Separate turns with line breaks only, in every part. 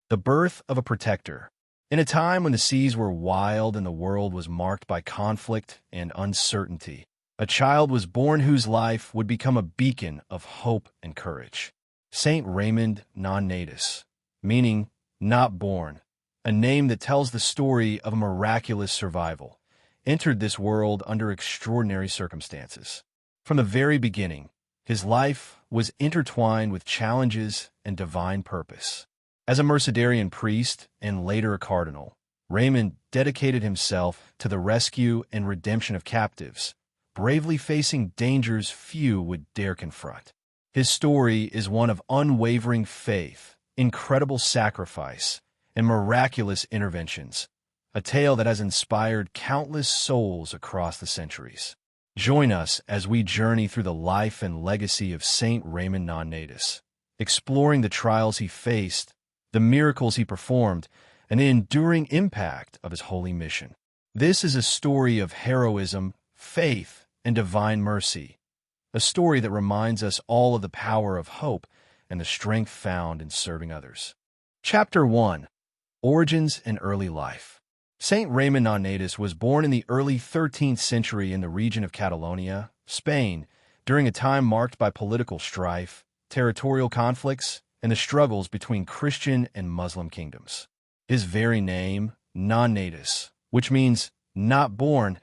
The birth of a protector. In a time when the seas were wild and the world was marked by conflict and uncertainty, a child was born whose life would become a beacon of hope and courage. Saint Raymond Nonnatus, meaning not born, a name that tells the story of a miraculous survival, entered this world under extraordinary circumstances. From the very beginning, his life was intertwined with challenges and divine purpose. As a Mercedarian priest and later a cardinal, Raymond dedicated himself to the rescue and redemption of captives, bravely facing dangers few would dare confront. His story is one of unwavering faith, incredible sacrifice, and miraculous interventions, a tale that has inspired countless souls across the centuries. Join us as we journey through the life and legacy of Saint Raymond Nonnatus, exploring the trials he faced, the miracles he performed, and the enduring impact of his holy mission. This is a story of heroism, faith, and divine mercy, a story that reminds us all of the power of hope and the strength found in serving others. Chapter 1. Origins and Early Life. Saint Raymond Nonnatus was born in the early 13th century in the region of Catalonia, Spain, during a time marked by political strife, territorial conflicts, and the struggles between Christian and Muslim kingdoms. His very name, Nonnatus, which means not born,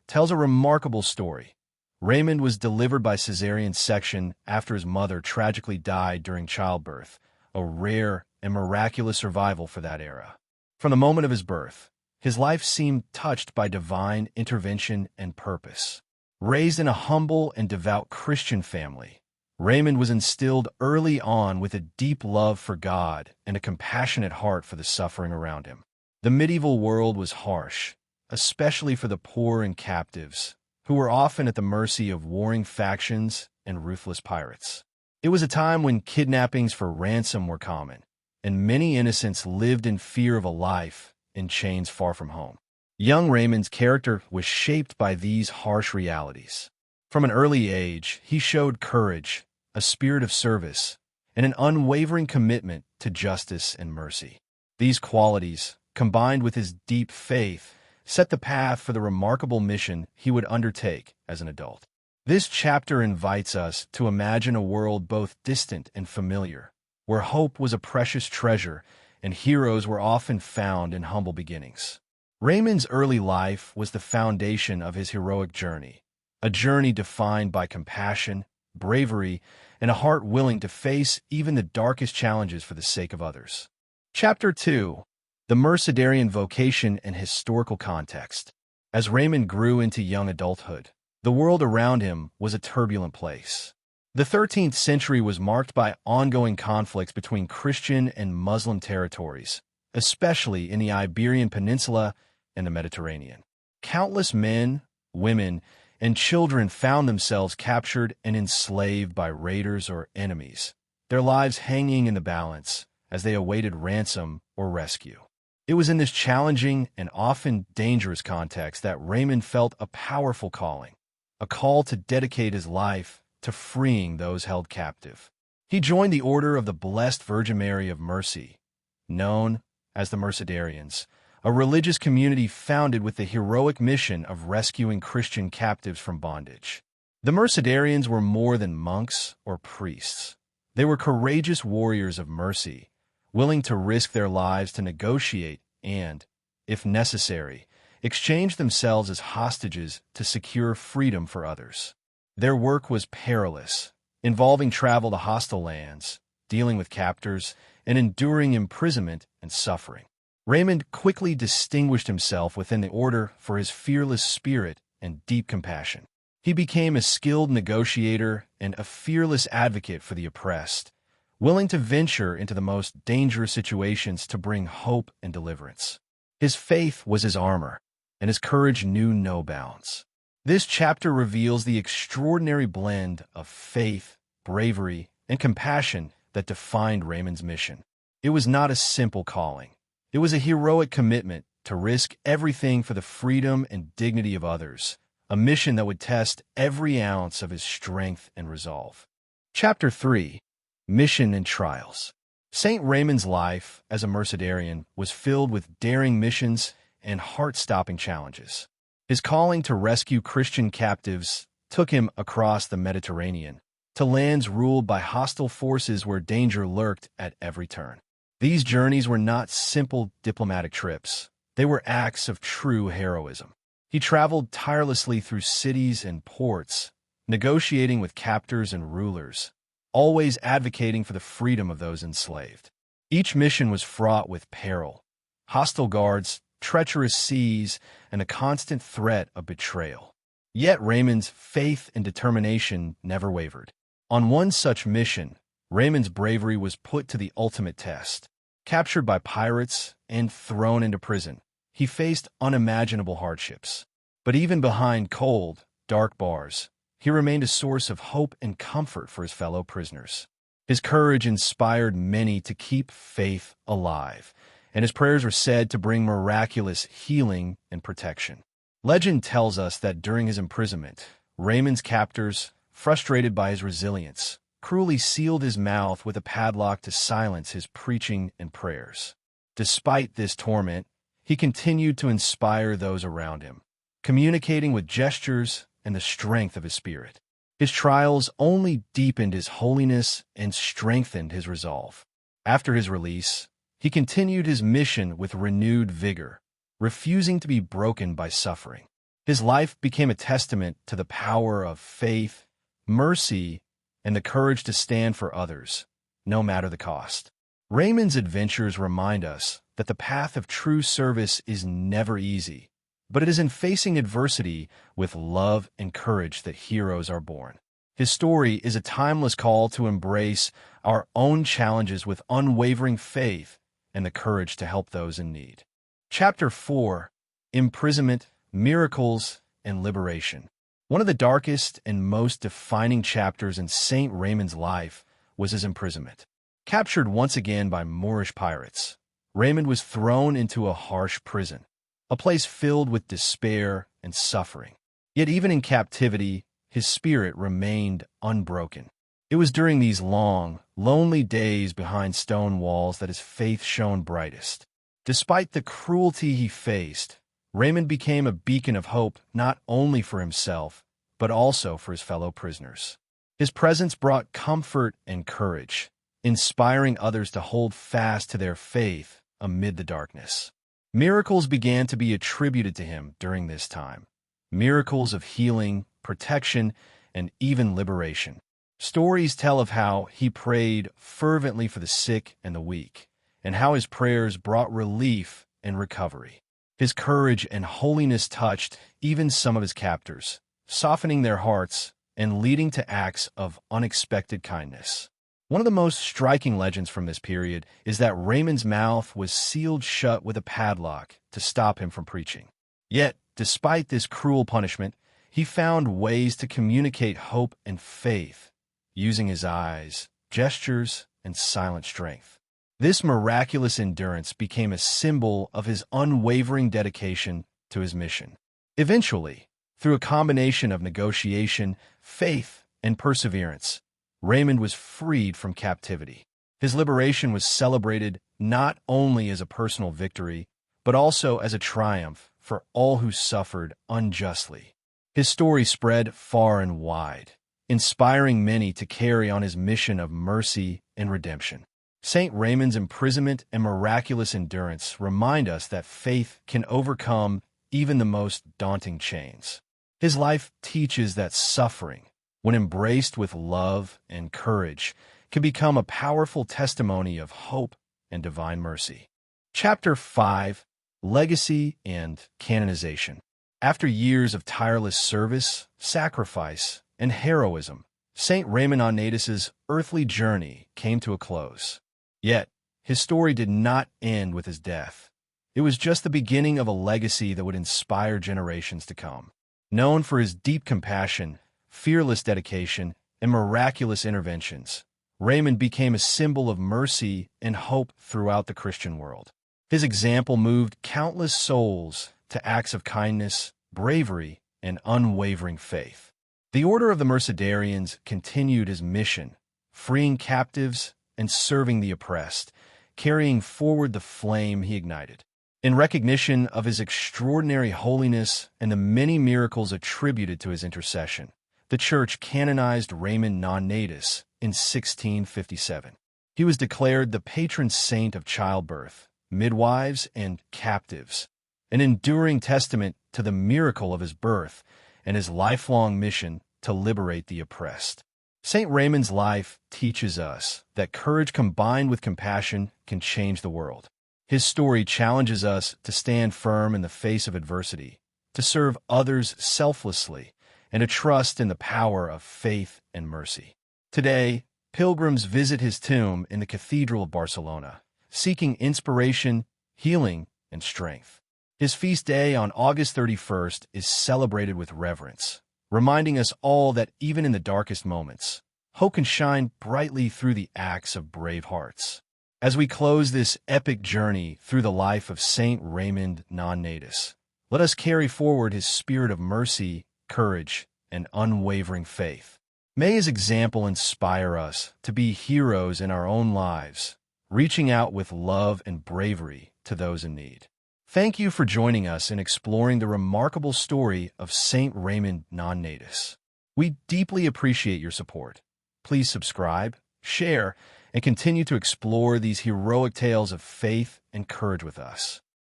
tells a remarkable story. Raymond was delivered by caesarean section after his mother tragically died during childbirth, a rare and miraculous survival for that era. From the moment of his birth, his life seemed touched by divine intervention and purpose. Raised in a humble and devout Christian family, Raymond was instilled early on with a deep love for God and a compassionate heart for the suffering around him. The medieval world was harsh, especially for the poor and captives, who were often at the mercy of warring factions and ruthless pirates. It was a time when kidnappings for ransom were common, and many innocents lived in fear of a life in chains far from home. Young Raymond's character was shaped by these harsh realities. From an early age, he showed courage, a spirit of service, and an unwavering commitment to justice and mercy. These qualities, combined with his deep faith, set the path for the remarkable mission he would undertake as an adult. This chapter invites us to imagine a world both distant and familiar, where hope was a precious treasure and heroes were often found in humble beginnings. Raymond's early life was the foundation of his heroic journey, a journey defined by compassion, bravery, and a heart willing to face even the darkest challenges for the sake of others. Chapter 2. The Mercedarian Vocation and Historical Context. As Raymond grew into young adulthood, the world around him was a turbulent place. The 13th century was marked by ongoing conflicts between Christian and Muslim territories, especially in the Iberian Peninsula and the Mediterranean. Countless men, women, and children found themselves captured and enslaved by raiders or enemies, their lives hanging in the balance as they awaited ransom or rescue. It was in this challenging and often dangerous context that Raymond felt a powerful calling, a call to dedicate his life to freeing those held captive. He joined the Order of the Blessed Virgin Mary of Mercy, known as the Mercedarians, a religious community founded with the heroic mission of rescuing Christian captives from bondage. The Mercedarians were more than monks or priests. They were courageous warriors of mercy, willing to risk their lives to negotiate and, if necessary, exchange themselves as hostages to secure freedom for others. Their work was perilous, involving travel to hostile lands, dealing with captors, and enduring imprisonment and suffering. Raymond quickly distinguished himself within the order for his fearless spirit and deep compassion. He became a skilled negotiator and a fearless advocate for the oppressed, willing to venture into the most dangerous situations to bring hope and deliverance. His faith was his armor, and his courage knew no bounds. This chapter reveals the extraordinary blend of faith, bravery, and compassion that defined Raymond's mission. It was not a simple calling. It was a heroic commitment to risk everything for the freedom and dignity of others, a mission that would test every ounce of his strength and resolve. Chapter 3. Mission and Trials. Saint Raymond's life as a Mercedarian was filled with daring missions and heart-stopping challenges. His calling to rescue Christian captives took him across the Mediterranean, to lands ruled by hostile forces where danger lurked at every turn. These journeys were not simple diplomatic trips. They were acts of true heroism. He traveled tirelessly through cities and ports, negotiating with captors and rulers, always advocating for the freedom of those enslaved. Each mission was fraught with peril, hostile guards, treacherous seas, and the constant threat of betrayal. Yet Raymond's faith and determination never wavered. On one such mission, Raymond's bravery was put to the ultimate test. Captured by pirates and thrown into prison, he faced unimaginable hardships. But even behind cold, dark bars, he remained a source of hope and comfort for his fellow prisoners. His courage inspired many to keep faith alive, and his prayers are said to bring miraculous healing and protection. Legend tells us that during his imprisonment, Raymond's captors, frustrated by his resilience, cruelly sealed his mouth with a padlock to silence his preaching and prayers. Despite this torment, he continued to inspire those around him, communicating with gestures and the strength of his spirit. His trials only deepened his holiness and strengthened his resolve. After his release, he continued his mission with renewed vigor, refusing to be broken by suffering. His life became a testament to the power of faith, mercy, and the courage to stand for others, no matter the cost. Raymond's adventures remind us that the path of true service is never easy, but it is in facing adversity with love and courage that heroes are born. His story is a timeless call to embrace our own challenges with unwavering faith and the courage to help those in need. Chapter 4: Imprisonment, Miracles, and Liberation. One of the darkest and most defining chapters in Saint Raymond's life was his imprisonment. Captured once again by Moorish pirates, Raymond was thrown into a harsh prison, a place filled with despair and suffering. Yet even in captivity, his spirit remained unbroken. It was during these long, lonely days behind stone walls that his faith shone brightest. Despite the cruelty he faced, Raymond became a beacon of hope not only for himself, but also for his fellow prisoners. His presence brought comfort and courage, inspiring others to hold fast to their faith amid the darkness. Miracles began to be attributed to him during this time. Miracles of healing, protection, and even liberation. Stories tell of how he prayed fervently for the sick and the weak, and how his prayers brought relief and recovery. His courage and holiness touched even some of his captors, softening their hearts and leading to acts of unexpected kindness. One of the most striking legends from this period is that Raymond's mouth was sealed shut with a padlock to stop him from preaching. Yet, despite this cruel punishment, he found ways to communicate hope and faith, using his eyes, gestures, and silent strength. This miraculous endurance became a symbol of his unwavering dedication to his mission. Eventually, through a combination of negotiation, faith, and perseverance, Raymond was freed from captivity. His liberation was celebrated not only as a personal victory, but also as a triumph for all who suffered unjustly. His story spread far and wide, inspiring many to carry on his mission of mercy and redemption. Saint Raymond's imprisonment and miraculous endurance remind us that faith can overcome even the most daunting chains. His life teaches that suffering, when embraced with love and courage, can become a powerful testimony of hope and divine mercy. Chapter 5: Legacy and Canonization. After years of tireless service, sacrifice, and heroism, Saint Raymond Nonnatus's earthly journey came to a close. Yet, his story did not end with his death. It was just the beginning of a legacy that would inspire generations to come. Known for his deep compassion, fearless dedication, and miraculous interventions, Raymond became a symbol of mercy and hope throughout the Christian world. His example moved countless souls to acts of kindness, bravery, and unwavering faith. The Order of the Mercedarians continued his mission, freeing captives and serving the oppressed, carrying forward the flame he ignited. In recognition of his extraordinary holiness and the many miracles attributed to his intercession, the Church canonized Raymond Nonnatus in 1657. He was declared the patron saint of childbirth, midwives, and captives, an enduring testament to the miracle of his birth and his lifelong mission to liberate the oppressed. Saint Raymond's life teaches us that courage combined with compassion can change the world. His story challenges us to stand firm in the face of adversity, to serve others selflessly, and to trust in the power of faith and mercy. Today, pilgrims visit his tomb in the Cathedral of Barcelona, seeking inspiration, healing, and strength. His feast day on August 31st is celebrated with reverence, reminding us all that even in the darkest moments, hope can shine brightly through the acts of brave hearts. As we close this epic journey through the life of Saint Raymond Nonnatus, let us carry forward his spirit of mercy, courage, and unwavering faith. May his example inspire us to be heroes in our own lives, reaching out with love and bravery to those in need. Thank you for joining us in exploring the remarkable story of Saint Raymond Nonnatus. We deeply appreciate your support. Please subscribe, share, and continue to explore these heroic tales of faith and courage with us.